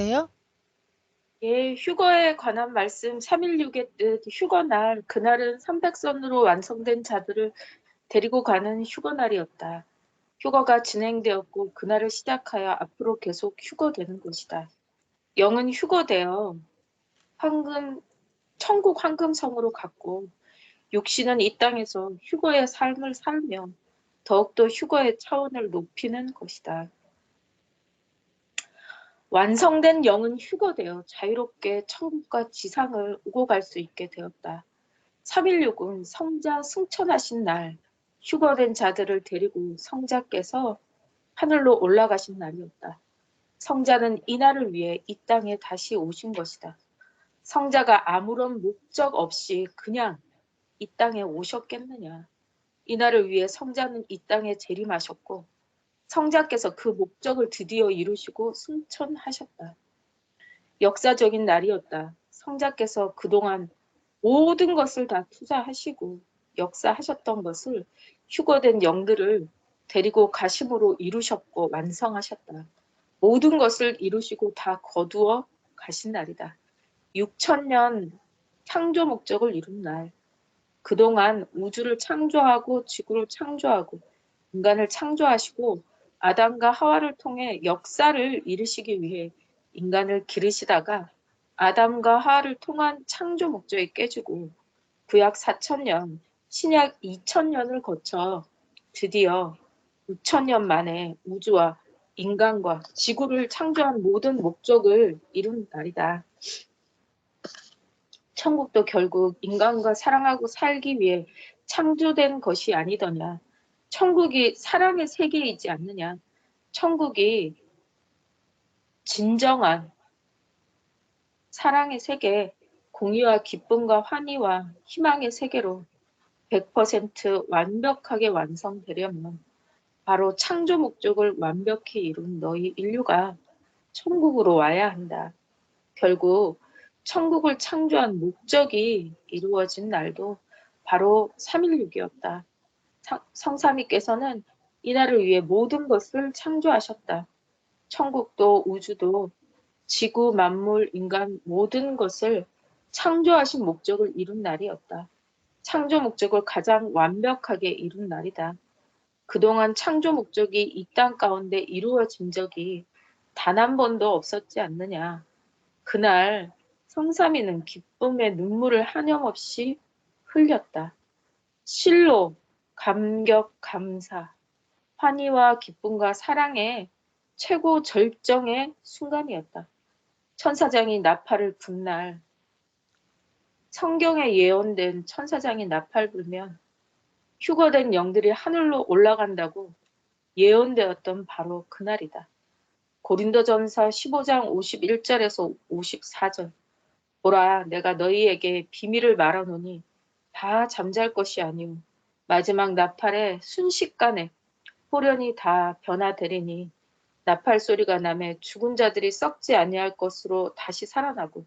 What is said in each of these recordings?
예요? 예, 휴거에 관한 말씀 316의 뜻 휴거날 그날은 300선으로 완성된 자들을 데리고 가는 휴거날이었다. 휴거가 진행되었고 그날을 시작하여 앞으로 계속 휴거되는 것이다. 영은 휴거되어 천국 황금성으로 갔고 육신은 이 땅에서 휴거의 삶을 살며 더욱더 휴거의 차원을 높이는 것이다. 완성된 영은 휴거되어 자유롭게 천국과 지상을 오고 갈 수 있게 되었다. 316은 성자 승천하신 날 휴거된 자들을 데리고 성자께서 하늘로 올라가신 날이었다. 성자는 이 날을 위해 이 땅에 다시 오신 것이다. 성자가 아무런 목적 없이 그냥 이 땅에 오셨겠느냐. 이 날을 위해 성자는 이 땅에 재림하셨고 성자께서 그 목적을 드디어 이루시고 승천하셨다. 역사적인 날이었다. 성자께서 그동안 모든 것을 다 투자하시고 역사하셨던 것을 휴거된 영들을 데리고 가심으로 이루셨고 완성하셨다. 모든 것을 이루시고 다 거두어 가신 날이다. 6천년 창조 목적을 이룬 날. 그동안 우주를 창조하고 지구를 창조하고 인간을 창조하시고 아담과 하와를 통해 역사를 이루시기 위해 인간을 기르시다가 아담과 하와를 통한 창조 목적이 깨지고 구약 4천년, 신약 2천년을 거쳐 드디어 6천년 만에 우주와 인간과 지구를 창조한 모든 목적을 이룬 날이다. 천국도 결국 인간과 사랑하고 살기 위해 창조된 것이 아니더냐. 천국이 사랑의 세계이지 않느냐. 천국이 진정한 사랑의 세계, 공의와 기쁨과 환희와 희망의 세계로 100% 완벽하게 완성되려면 바로 창조 목적을 완벽히 이룬 너희 인류가 천국으로 와야 한다. 결국 천국을 창조한 목적이 이루어진 날도 바로 316이었다. 성삼위께서는 이날을 위해 모든 것을 창조하셨다. 천국도 우주도 지구, 만물, 인간 모든 것을 창조하신 목적을 이룬 날이었다. 창조 목적을 가장 완벽하게 이룬 날이다. 그동안 창조 목적이 이 땅 가운데 이루어진 적이 단 한 번도 없었지 않느냐. 그날 성삼위는 기쁨의 눈물을 한염없이 흘렸다. 실로 감격, 감사, 환희와 기쁨과 사랑의 최고 절정의 순간이었다. 천사장이 나팔을 분 날, 성경에 예언된 천사장이 나팔 불면 휴거된 영들이 하늘로 올라간다고 예언되었던 바로 그날이다. 고린도전서 15장 51절에서 54절. 보라, 내가 너희에게 비밀을 말하노니 다 잠잘 것이 아니오. 마지막 나팔에 순식간에 호련히 다 변화되리니 나팔 소리가 나매 죽은 자들이 썩지 아니할 것으로 다시 살아나고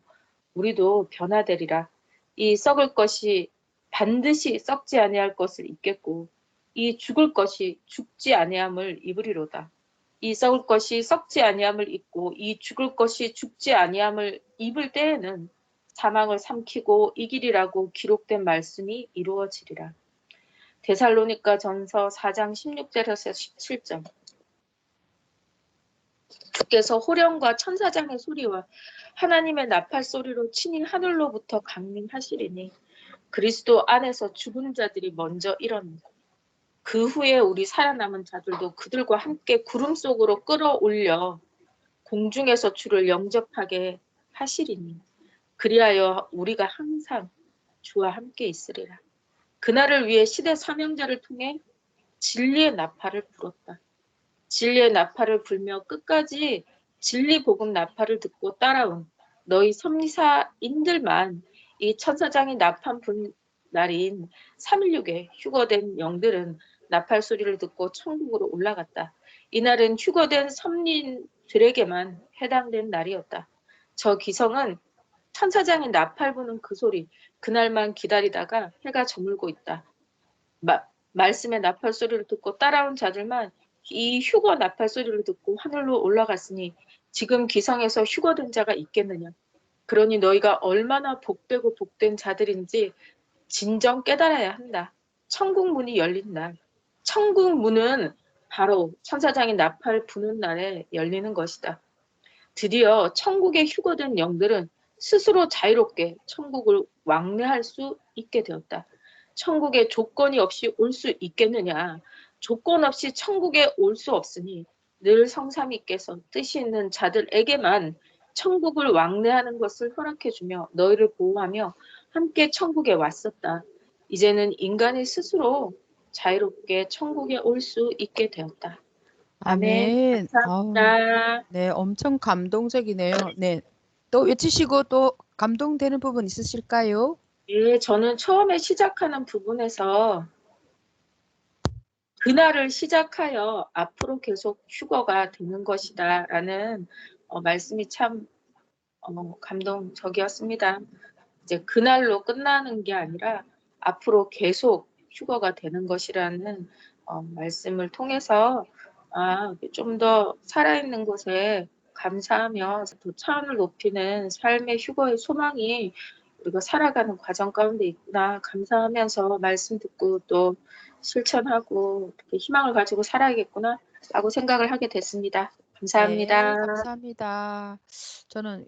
우리도 변화되리라. 이 썩을 것이 반드시 썩지 아니할 것을 입겠고 이 죽을 것이 죽지 아니함을 입으리로다. 이 썩을 것이 썩지 아니함을 입고 이 죽을 것이 죽지 아니함을 입을 때에는 사망을 삼키고 이기리라고 기록된 말씀이 이루어지리라. 데살로니가 전서 4장 16절에서 17절. 주께서 호령과 천사장의 소리와 하나님의 나팔 소리로 친히 하늘로부터 강림하시리니 그리스도 안에서 죽은 자들이 먼저 일어나고 그 후에 우리 살아남은 자들도 그들과 함께 구름 속으로 끌어올려 공중에서 주를 영접하게 하시리니 그리하여 우리가 항상 주와 함께 있으리라. 그날을 위해 시대 사명자를 통해 진리의 나팔을 불었다. 진리의 나팔을 불며 끝까지 진리 복음 나팔을 듣고 따라온 너희 섭리사인들만 이 천사장이 나팔 분 날인 316에 휴거된 영들은 나팔 소리를 듣고 천국으로 올라갔다. 이날은 휴거된 섭리들에게만 해당된 날이었다. 저 기성은 천사장이 나팔 부는 그 소리, 그날만 기다리다가 해가 저물고 있다. 말씀의 나팔 소리를 듣고 따라온 자들만 이 휴거 나팔 소리를 듣고 하늘로 올라갔으니 지금 기성에서 휴거된 자가 있겠느냐. 그러니 너희가 얼마나 복되고 복된 자들인지 진정 깨달아야 한다. 천국 문이 열린 날. 천국 문은 바로 천사장이 나팔 부는 날에 열리는 것이다. 드디어 천국에 휴거된 영들은 스스로 자유롭게 천국을 왕래할 수 있게 되었다. 천국에 조건이 없이 올 수 있겠느냐. 조건 없이 천국에 올 수 없으니 늘 성삼위께서 뜻이 있는 자들에게만 천국을 왕래하는 것을 허락해주며 너희를 보호하며 함께 천국에 왔었다. 이제는 인간이 스스로 자유롭게 천국에 올 수 있게 되었다. 아멘. 아멘. 아우, 감사합니다. 네, 엄청 감동적이네요. 네, 또 외치시고 또 감동되는 부분 있으실까요? 예, 저는 처음에 시작하는 부분에서 그날을 시작하여 앞으로 계속 휴거가 되는 것이다라는 말씀이 참 감동적이었습니다. 이제 그날로 끝나는 게 아니라 앞으로 계속 휴거가 되는 것이라는 말씀을 통해서 좀 더 살아있는 것에 감사하며 더 차원을 높이는 삶의 휴거의 소망이 우리가 살아가는 과정 가운데 있구나 감사하면서 말씀 듣고 또 실천하고 이렇게 희망을 가지고 살아야겠구나 라고 생각을 하게 됐습니다. 네, 감사합니다. 감사합니다. 저는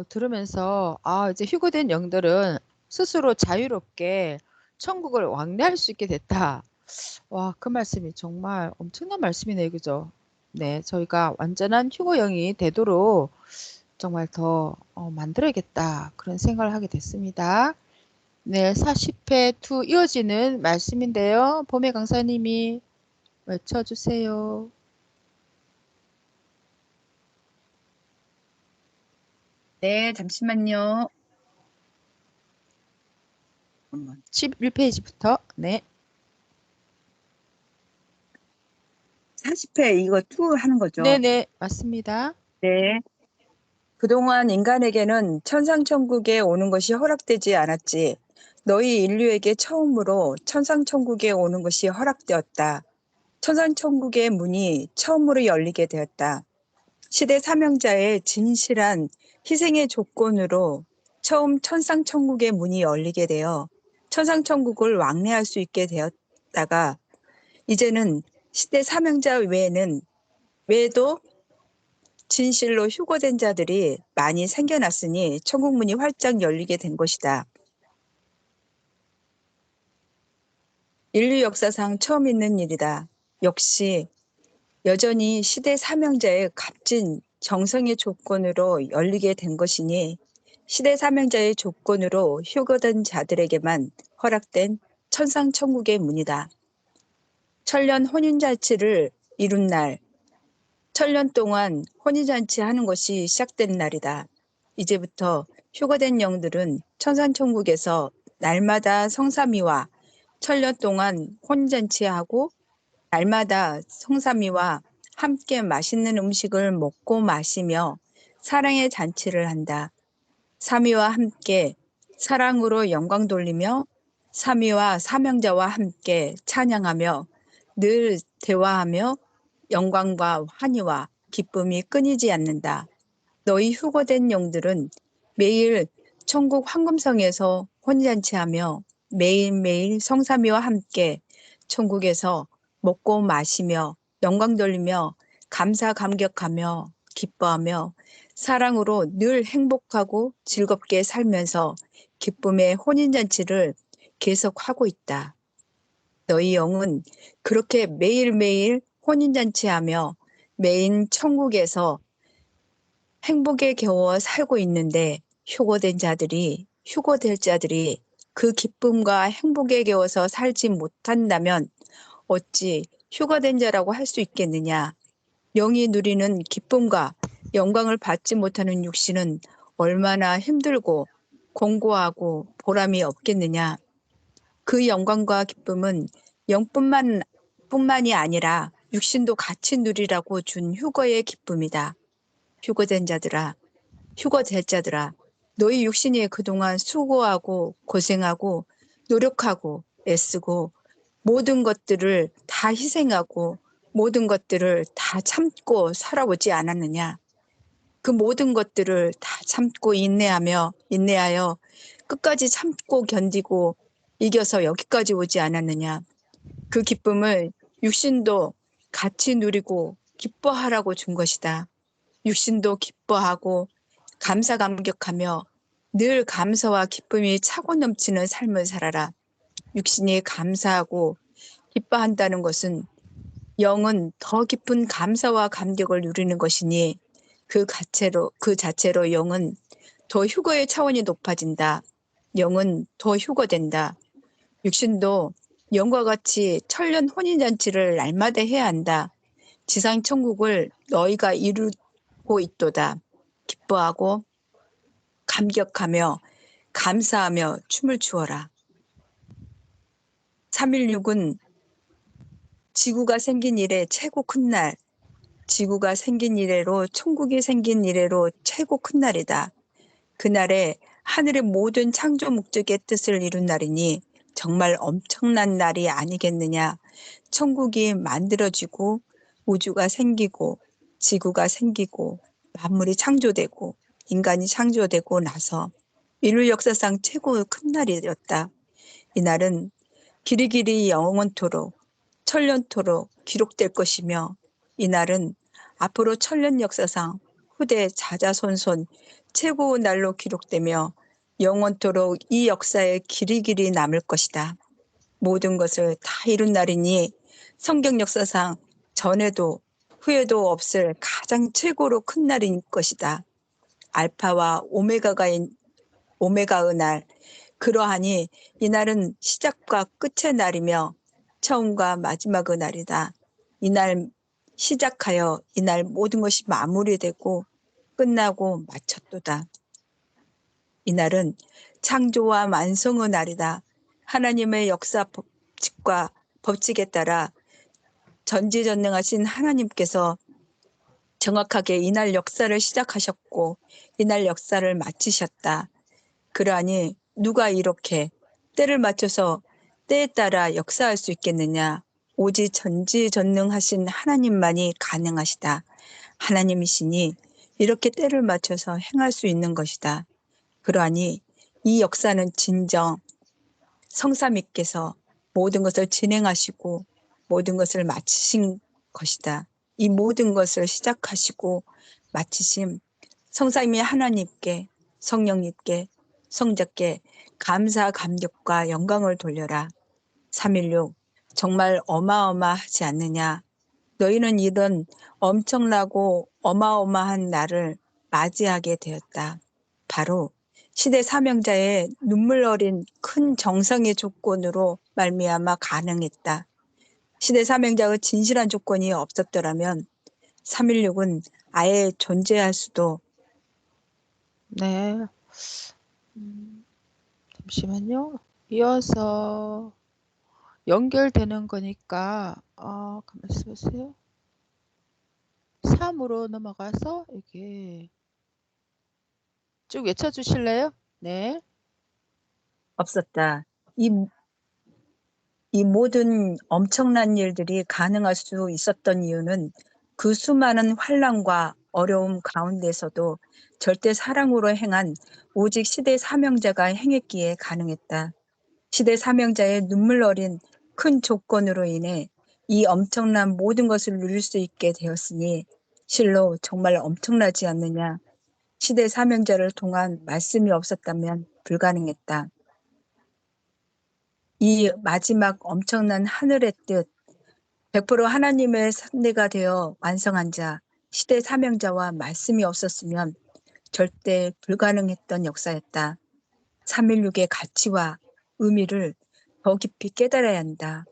들으면서 이제 휴거된 영들은 스스로 자유롭게 천국을 왕래할 수 있게 됐다. 와, 그 말씀이 정말 엄청난 말씀이네요. 그죠? 네, 저희가 완전한 휴거영이 되도록 정말 더 만들어야겠다. 그런 생각을 하게 됐습니다. 네, 40회 2 이어지는 말씀인데요. 봄의 강사님이 외쳐주세요. 네, 잠시만요. 11페이지부터. 네. 40회 이거 투 하는 거죠. 네네, 맞습니다. 네. 그동안 인간에게는 천상천국에 오는 것이 허락되지 않았지. 너희 인류에게 처음으로 천상천국에 오는 것이 허락되었다. 천상천국의 문이 처음으로 열리게 되었다. 시대 사명자의 진실한 희생의 조건으로 처음 천상천국의 문이 열리게 되어 천상천국을 왕래할 수 있게 되었다가 이제는 시대 사명자 외에도 진실로 휴거된 자들이 많이 생겨났으니 천국문이 활짝 열리게 된 것이다. 인류 역사상 처음 있는 일이다. 역시 여전히 시대 사명자의 값진 정성의 조건으로 열리게 된 것이니 시대 사명자의 조건으로 휴거된 자들에게만 허락된 천상천국의 문이다. 천년 혼인잔치를 이룬 날, 천년 동안 혼인잔치 하는 것이 시작된 날이다. 이제부터 휴거된 영들은 천상천국에서 날마다 성삼위와 천년 동안 혼인잔치하고 날마다 성삼위와 함께 맛있는 음식을 먹고 마시며 사랑의 잔치를 한다. 삼위와 함께 사랑으로 영광 돌리며 삼위와 사명자와 함께 찬양하며 늘 대화하며 영광과 환희와 기쁨이 끊이지 않는다. 너희 휴거된 영들은 매일 천국 황금성에서 혼잔치하며 매일매일 성삼위와 함께 천국에서 먹고 마시며 영광 돌리며 감사 감격하며 기뻐하며 사랑으로 늘 행복하고 즐겁게 살면서 기쁨의 혼인잔치를 계속하고 있다. 너희 영은 그렇게 매일매일 혼인잔치하며 매일 천국에서 행복에 겨워 살고 있는데 휴거될 자들이 그 기쁨과 행복에 겨워서 살지 못한다면 어찌 휴거된 자라고 할 수 있겠느냐. 영이 누리는 기쁨과 영광을 받지 못하는 육신은 얼마나 힘들고 공고하고 보람이 없겠느냐. 그 영광과 기쁨은 뿐만이 아니라 육신도 같이 누리라고 준 휴거의 기쁨이다. 휴거될 자들아, 너희 육신이 그동안 수고하고 고생하고 노력하고 애쓰고 모든 것들을 다 희생하고 모든 것들을 다 참고 살아오지 않았느냐. 그 모든 것들을 다 참고 인내하여 끝까지 참고 견디고 이겨서 여기까지 오지 않았느냐. 그 기쁨을 육신도 같이 누리고 기뻐하라고 준 것이다. 육신도 기뻐하고 감사 감격하며 늘 감사와 기쁨이 차고 넘치는 삶을 살아라. 육신이 감사하고 기뻐한다는 것은 영은 더 깊은 감사와 감격을 누리는 것이니 그 자체로 영은 더 휴거의 차원이 높아진다. 영은 더 휴거된다. 육신도 영과 같이 천년 혼인잔치를 날마다 해야 한다. 지상 천국을 너희가 이루고 있도다. 기뻐하고 감격하며 감사하며 춤을 추어라. 3.16은 지구가 생긴 이래 최고 큰 날, 지구가 생긴 이래로 천국이 생긴 이래로 최고 큰 날이다. 그날에 하늘의 모든 창조 목적의 뜻을 이룬 날이니 정말 엄청난 날이 아니겠느냐. 천국이 만들어지고 우주가 생기고 지구가 생기고 만물이 창조되고 인간이 창조되고 나서 인류 역사상 최고 큰 날이었다. 이 날은 길이길이 영원토록 천년토록 기록될 것이며 이 날은 앞으로 천년 역사상 후대 자자손손 최고 날로 기록되며 영원토록 이 역사에 길이길이 남을 것이다. 모든 것을 다 이룬 날이니 성경 역사상 전에도 후에도 없을 가장 최고로 큰 날인 것이다. 알파와 오메가의 날. 그러하니 이 날은 시작과 끝의 날이며 처음과 마지막의 날이다. 이날 시작하여 이날 모든 것이 마무리되고 끝나고 마쳤도다. 이날은 창조와 완성의 날이다. 하나님의 역사 법칙에 따라 전지전능하신 하나님께서 정확하게 이날 역사를 시작하셨고 이날 역사를 마치셨다. 그러하니 누가 이렇게 때를 맞춰서 때에 따라 역사할 수 있겠느냐. 오직 전지전능하신 하나님만이 가능하시다. 하나님이시니 이렇게 때를 맞춰서 행할 수 있는 것이다. 그러하니 이 역사는 진정 성삼위께서 모든 것을 진행하시고 모든 것을 마치신 것이다. 이 모든 것을 시작하시고 마치신 성삼위 하나님께 성령님께 성자께 감사 감격과 영광을 돌려라. 3.16 정말 어마어마하지 않느냐. 너희는 이런 엄청나고 어마어마한 날을 맞이하게 되었다. 바로 시대 사명자의 눈물 어린 큰 정성의 조건으로 말미암아 가능했다. 시대 사명자의 진실한 조건이 없었더라면 3.16은 아예 존재할 수도. 네. 잠시만요. 이어서 연결되는 거니까 가만 있어보세요. 3으로 넘어가서 이게 쭉 외쳐주실래요? 네. 없었다. 이 모든 엄청난 일들이 가능할 수 있었던 이유는 그 수많은 환난과 어려움 가운데서도 절대 사랑으로 행한 오직 시대 사명자가 행했기에 가능했다. 시대 사명자의 눈물 어린 큰 조건으로 인해 이 엄청난 모든 것을 누릴 수 있게 되었으니 실로 정말 엄청나지 않느냐. 시대 사명자를 통한 말씀이 없었다면 불가능했다. 이 마지막 엄청난 하늘의 뜻, 100% 하나님의 상대가 되어 완성한 자, 시대 사명자와 말씀이 없었으면 절대 불가능했던 역사였다. 3.16의 가치와 의미를 더 깊이 깨달아야 한다.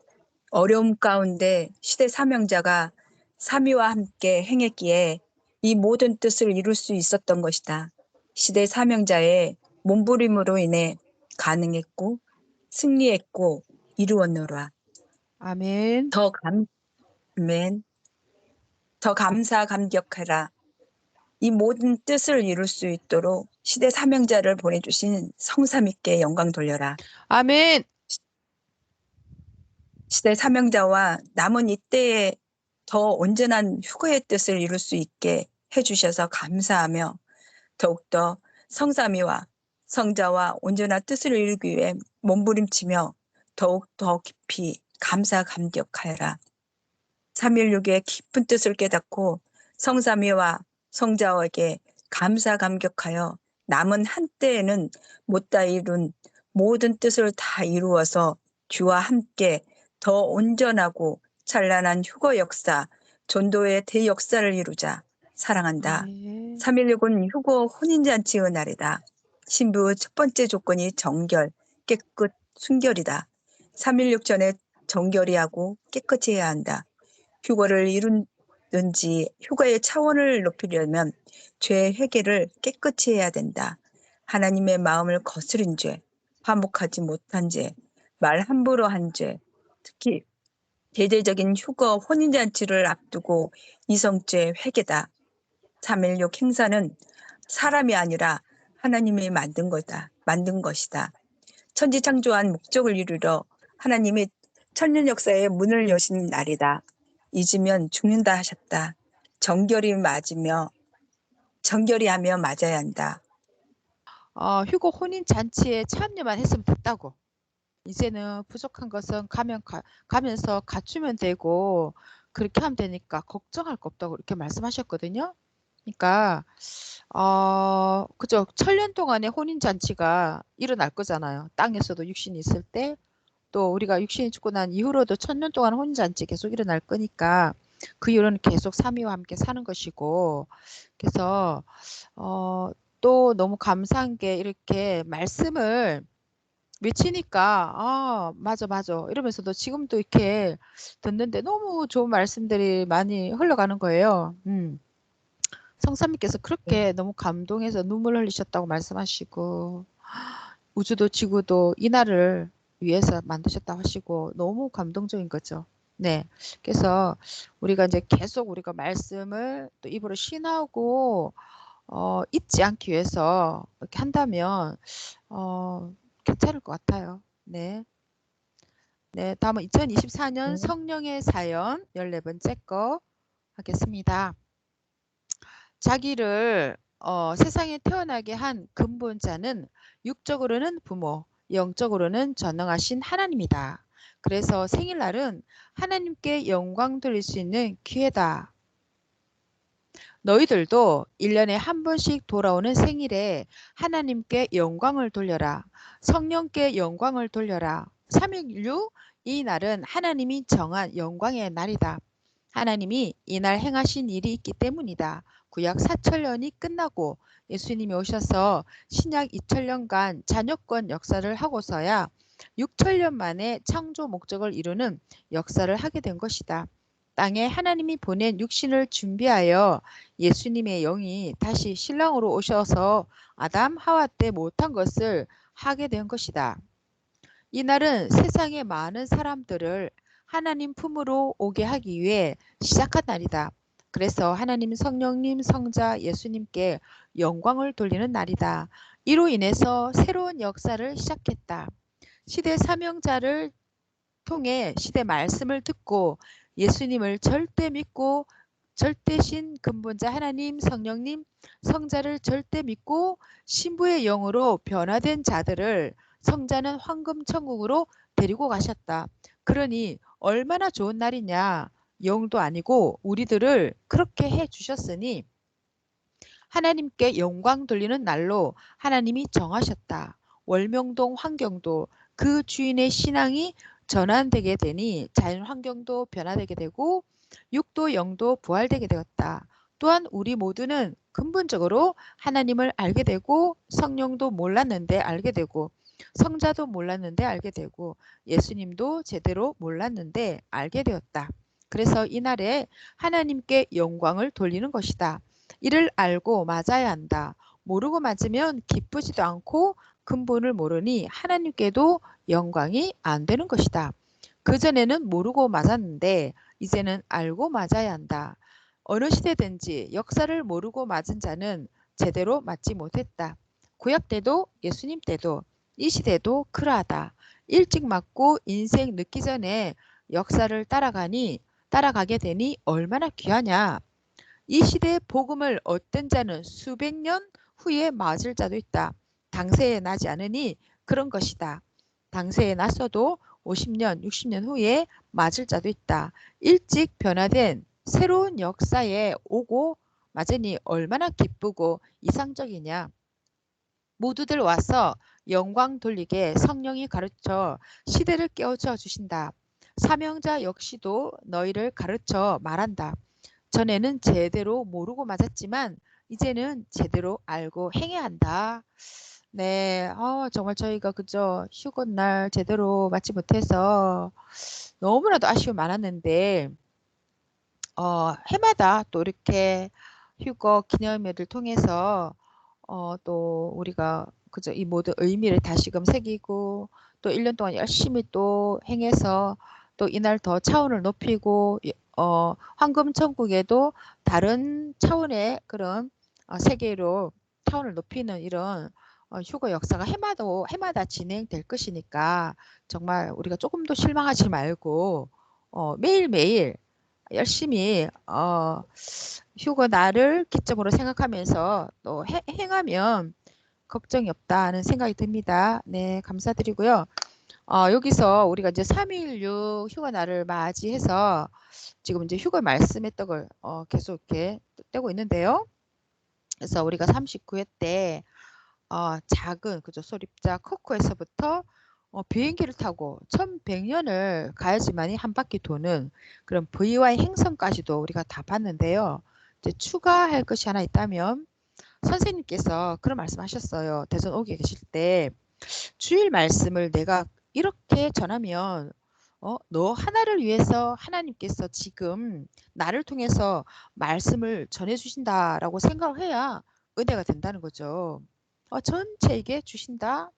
어려움 가운데 시대 사명자가 삼위와 함께 행했기에 이 모든 뜻을 이룰 수 있었던 것이다. 시대 사명자의 몸부림으로 인해 가능했고 승리했고 이루었노라. 아멘. 더 감사 감격하라. 이 모든 뜻을 이룰 수 있도록 시대 사명자를 보내주신 성삼위께 영광 돌려라. 아멘. 시대 사명자와 남은 이때에 더 온전한 휴거의 뜻을 이룰 수 있게 해주셔서 감사하며 더욱더 성삼위와 성자와 온전한 뜻을 이루기 위해 몸부림치며 더욱 더 깊이 감사 감격하여라. 삼일육의 깊은 뜻을 깨닫고 성삼위와 성자에게 감사 감격하여 남은 한때에는 못다 이룬 모든 뜻을 다 이루어서 주와 함께 더 온전하고 찬란한 휴거 역사, 전도의 대역사를 이루자. 사랑한다. 네. 3.16은 휴거 혼인잔치의 날이다. 신부의 첫 번째 조건이 정결, 깨끗, 순결이다. 3.16 전에 정결히 하고 깨끗이 해야 한다. 휴거를 이루든지 휴거의 차원을 높이려면 죄 회개를 깨끗이 해야 된다. 하나님의 마음을 거스른 죄, 화목하지 못한 죄, 말 함부로 한 죄, 특히 대대적인 휴거 혼인잔치를 앞두고 이성죄 회개다. 3.16 행사는 사람이 아니라 하나님이 만든 것이다. 천지창조한 목적을 이루러 하나님이 천년 역사의 문을 여신 날이다. 잊으면 죽는다 하셨다. 정결히 하며 맞아야 한다. 휴고 혼인 잔치에 참여만 했으면 됐다고. 이제는 부족한 것은 가면서 갖추면 되고 그렇게 하면 되니까 걱정할 거 없다고 이렇게 말씀하셨거든요. 그러니까 그죠. 천년 동안의 혼인 잔치가 일어날 거잖아요. 땅에서도 육신이 있을 때, 또 우리가 육신이 죽고 난 이후로도 천년 동안 혼인 잔치 계속 일어날 거니까 그 이후로는 계속 삼위와 함께 사는 것이고, 그래서 또 너무 감사한 게 이렇게 말씀을 외치니까 맞아 이러면서도 지금도 이렇게 듣는데 너무 좋은 말씀들이 많이 흘러가는 거예요. 성삼님께서 그렇게 너무 감동해서 눈물 흘리셨다고 말씀하시고, 우주도 지구도 이 날을 위해서 만드셨다고 하시고 너무 감동적인 거죠. 네. 그래서 우리가 이제 계속 우리가 말씀을 또 입으로 신하고 잊지 않기 위해서 이렇게 한다면 괜찮을 것 같아요. 네. 네, 다음은 2024년 성령의 사연 14번째 거 하겠습니다. 자기를 세상에 태어나게 한 근본자는 육적으로는 부모, 영적으로는 전능하신 하나님이다. 그래서 생일날은 하나님께 영광 돌릴 수 있는 기회다. 너희들도 1년에 한 번씩 돌아오는 생일에 하나님께 영광을 돌려라. 성령께 영광을 돌려라. 3.16 이 날은 하나님이 정한 영광의 날이다. 하나님이 이날 행하신 일이 있기 때문이다. 구약 4천년이 끝나고 예수님이 오셔서 신약 2000년간 잔여권 역사를 하고서야 6천년 만에 창조 목적을 이루는 역사를 하게 된 것이다. 땅에 하나님이 보낸 육신을 준비하여 예수님의 영이 다시 신랑으로 오셔서 아담 하와 때 못한 것을 하게 된 것이다. 이날은 세상의 많은 사람들을 하나님 품으로 오게 하기 위해 시작한 날이다. 그래서 하나님 성령님 성자 예수님께 영광을 돌리는 날이다. 이로 인해서 새로운 역사를 시작했다. 시대 사명자를 통해 시대 말씀을 듣고 예수님을 절대 믿고 절대신 근본자 하나님 성령님 성자를 절대 믿고 신부의 영으로 변화된 자들을 성자는 황금 천국으로 데리고 가셨다. 그러니 얼마나 좋은 날이냐. 영도 아니고 우리들을 그렇게 해 주셨으니 하나님께 영광 돌리는 날로 하나님이 정하셨다. 월명동 환경도 그 주인의 신앙이 전환되게 되니 자연 환경도 변화되게 되고 육도 영도 부활되게 되었다. 또한 우리 모두는 근본적으로 하나님을 알게 되고 성령도 몰랐는데 알게 되고 성자도 몰랐는데 알게 되고 예수님도 제대로 몰랐는데 알게 되었다. 그래서 이날에 하나님께 영광을 돌리는 것이다. 이를 알고 맞아야 한다. 모르고 맞으면 기쁘지도 않고 근본을 모르니 하나님께도 영광이 안 되는 것이다. 그전에는 모르고 맞았는데 이제는 알고 맞아야 한다. 어느 시대든지 역사를 모르고 맞은 자는 제대로 맞지 못했다. 구약 때도 예수님 때도 이 시대도 그러하다. 일찍 맞고 인생 늦기 전에 역사를 따라가게 되니 얼마나 귀하냐. 이 시대의 복음을 얻던 자는 수백 년 후에 맞을 자도 있다. 당세에 나지 않으니 그런 것이다. 당세에 났어도 50년, 60년 후에 맞을 자도 있다. 일찍 변화된 새로운 역사에 오고 맞으니 얼마나 기쁘고 이상적이냐. 모두들 와서 영광 돌리게 성령이 가르쳐 시대를 깨우쳐 주신다. 사명자 역시도 너희를 가르쳐 말한다. 전에는 제대로 모르고 맞았지만 이제는 제대로 알고 행해야 한다. 네, 정말 저희가 그저 휴가 날 제대로 맞지 못해서 너무나도 아쉬움이 많았는데 해마다 또 이렇게 휴거 기념회를 통해서 또 우리가 그저 이 모든 의미를 다시금 새기고 또 1년 동안 열심히 또 행해서 또 이날 더 차원을 높이고 황금천국에도 다른 차원의 그런 세계로 차원을 높이는 이런 휴거 역사가 해마다 진행될 것이니까 정말 우리가 조금 더 실망하지 말고 매일매일 열심히 휴거 날을 기점으로 생각하면서 또 행하면 걱정이 없다는 생각이 듭니다. 네, 감사드리고요. 여기서 우리가 이제 3.16 휴가 날을 맞이해서 지금 이제 휴가 말씀했던 걸 계속 이렇게 떼고 있는데요. 그래서 우리가 39회 때 작은 그죠 소립자 코코에서부터 비행기를 타고 1100년을 가야지만이 한 바퀴 도는 그런 VY 행성까지도 우리가 다 봤는데요. 이제 추가할 것이 하나 있다면 선생님께서 그런 말씀하셨어요. 대전 오게 계실 때 주일 말씀을 내가 이렇게 전하면 너 하나를 위해서 하나님께서 지금 나를 통해서 말씀을 전해 주신다라고 생각을 해야 은혜가 된다는 거죠. 전체에게 주신다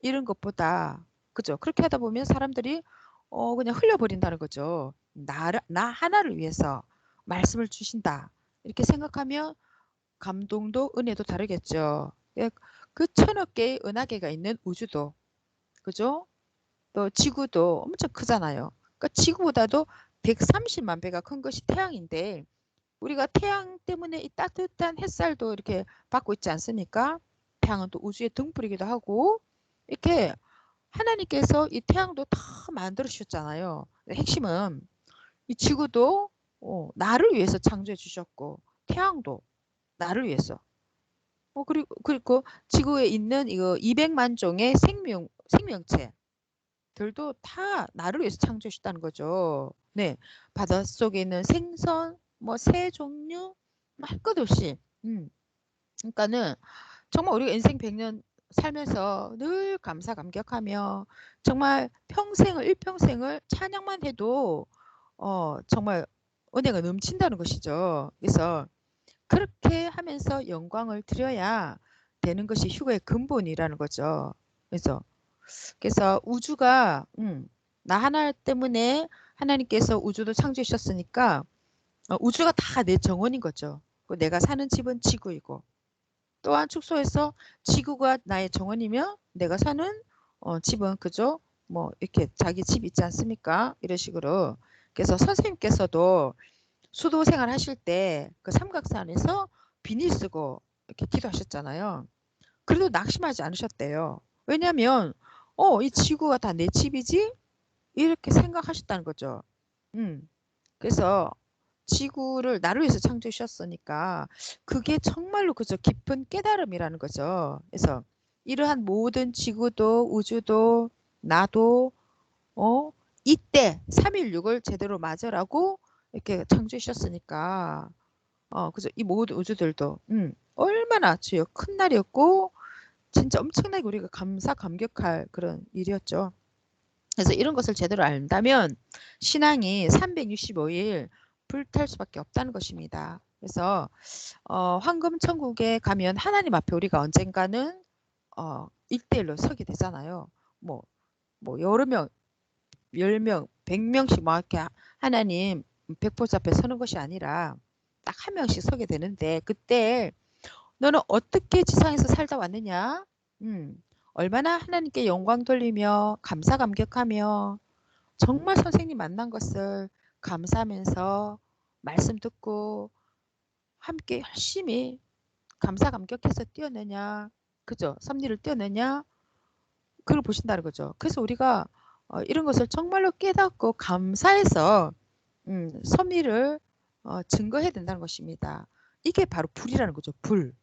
이런 것보다 그죠? 그렇게 하다 보면 사람들이 그냥 흘려버린다는 거죠. 나 하나를 위해서 말씀을 주신다 이렇게 생각하면 감동도 은혜도 다르겠죠. 예, 그 1000억 개의 은하계가 있는 우주도 그죠? 또 지구도 엄청 크잖아요. 그러니까 지구보다도 130만 배가 큰 것이 태양인데 우리가 태양 때문에 이 따뜻한 햇살도 이렇게 받고 있지 않습니까? 태양은 또 우주의 등불이기도 하고 이렇게 하나님께서 이 태양도 다 만들어 주셨잖아요. 핵심은 이 지구도 나를 위해서 창조해 주셨고 태양도 나를 위해서. 그리고 지구에 있는 이거 200만 종의 생명체들도 다 나를 위해서 창조해 주셨다는 거죠. 네. 바닷속에 있는 생선, 뭐 새 종류 할 것 없이. 그러니까는 정말 우리가 인생 100년 살면서 늘 감사감격하며 정말 일평생을 찬양만 해도 정말 은혜가 넘친다는 것이죠. 그래서 그렇게 하면서 영광을 드려야 되는 것이 휴거의 근본이라는 거죠. 그래서 우주가 나 하나 때문에 하나님께서 우주도 창조해 주셨으니까 우주가 다 내 정원인 거죠. 내가 사는 집은 지구이고 또한 축소해서 지구가 나의 정원이며 내가 사는 집은 그죠? 뭐 이렇게 자기 집 있지 않습니까? 이런 식으로. 그래서 선생님께서도 수도 생활 하실 때 그 삼각산에서 비닐 쓰고 이렇게 기도하셨잖아요. 그래도 낙심하지 않으셨대요. 왜냐하면 이 지구가 다 내 집이지? 이렇게 생각하셨다는 거죠. 그래서 지구를 나를 위해서 창조해 주셨으니까 그게 정말로 그저 깊은 깨달음이라는 거죠. 그래서 이러한 모든 지구도 우주도 나도 이때 3.16을 제대로 맞으라고 이렇게 창조해 주셨으니까 그죠? 이 모든 우주들도 얼마나 주여 큰 날이었고 진짜 엄청나게 우리가 감격할 그런 일이었죠. 그래서 이런 것을 제대로 안다면 신앙이 365일 불탈 수밖에 없다는 것입니다. 그래서 황금천국에 가면 하나님 앞에 우리가 언젠가는 1대1로 서게 되잖아요. 뭐 여러 명, 10명, 100명씩 막 이렇게 하나님 백보좌 앞에 서는 것이 아니라 딱 한 명씩 서게 되는데 그때 너는 어떻게 지상에서 살다 왔느냐? 얼마나 하나님께 영광 돌리며 감사감격하며 정말 선생님 만난 것을 감사하면서 말씀 듣고 함께 열심히 감사 감격해서 뛰어내냐, 그죠? 섭리를 뛰어내냐, 그걸 보신다는 거죠. 그래서 우리가 이런 것을 정말로 깨닫고 감사해서 섭리를 증거해야 된다는 것입니다. 이게 바로 불이라는 거죠. 불.